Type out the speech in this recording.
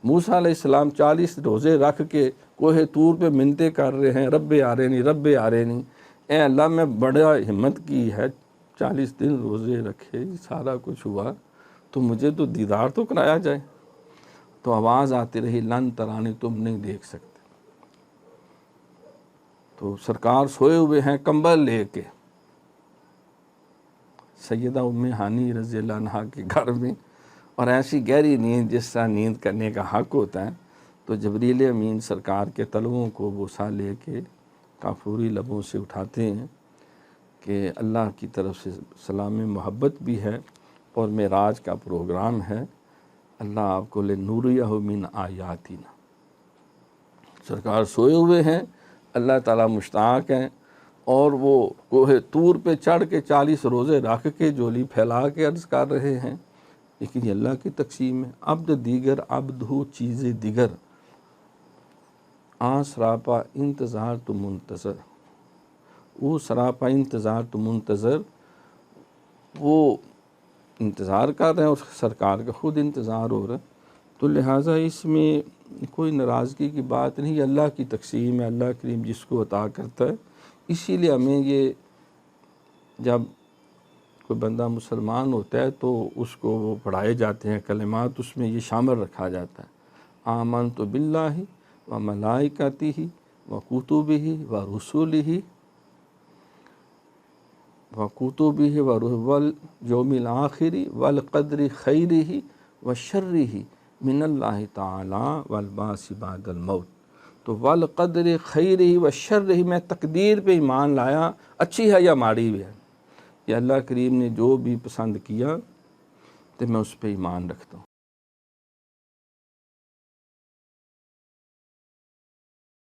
موسیٰ علیہ السلام 40 روزے رکھ کے کوہ طور پہ منتیں کر رہے ہیں، رب آرینی رب آرینی، اے اللہ میں بڑا ہمت کی ہے، 40 دن روزے رکھے، سارا کچھ ہوا، تو مجھے تو دیدار تو کرایا جائے۔ تو آواز آتی رہی لن ترانی، تم نہیں دیکھ سکتے۔ تو سرکار سوئے ہوئے ہیں کمبل لے کے سیدہ ام ہانی رضی اللہ عنہا کے گھر میں، اور ایسی گہری نیند جس طرح نیند کرنے کا حق ہوتا ہے۔ تو جبریل امین سرکار کے تلوؤں کو بوسہ لے کے کافوری لبوں سے اٹھاتے ہیں کہ اللہ کی طرف سے سلام محبت بھی ہے اور معراج کا پروگرام ہے، اللہ آپ کو لنوریہ من آیاتنا۔ سرکار سوئے ہوئے ہیں، اللہ تعالیٰ مشتاق ہیں، اور وہ کوہ طور پہ چڑھ کے 40 روزے رکھ کے جولی پھیلا کے عرض کر رہے ہیں، لیکن یہ اللہ کی تقسیم ہے۔ عبد دیگر عبد ہو چیز دیگر، سراپا انتظار تو منتظر، وہ سراپا انتظار تو منتظر، وہ انتظار کر رہے ہیں اور سرکار کا خود انتظار ہو رہا ہے۔ تو لہٰذا اس میں کوئی ناراضگی کی بات نہیں، یہ اللہ کی تقسیم ہے، اللہ کریم جس کو عطا کرتا ہے۔ اسی لیے ہمیں یہ جب کوئی بندہ مسلمان ہوتا ہے تو اس کو وہ پڑھائے جاتے ہیں کلمات، اس میں یہ شامل رکھا جاتا ہے آمنت باللہ و ملائکتہ و کتبہ و رسلہ و کتبہ والیوم الآخر والقدر خیرہ و شرہ من اللہ تعالی والبعث بعد الموت۔ تو والقدر خیرہ و شرہ، میں تقدیر پہ ایمان لایا، اچھی ہے یا ماڑی بھی ہے، کہ اللہ کریم نے جو بھی پسند کیا تو میں اس پہ ایمان رکھتا ہوں۔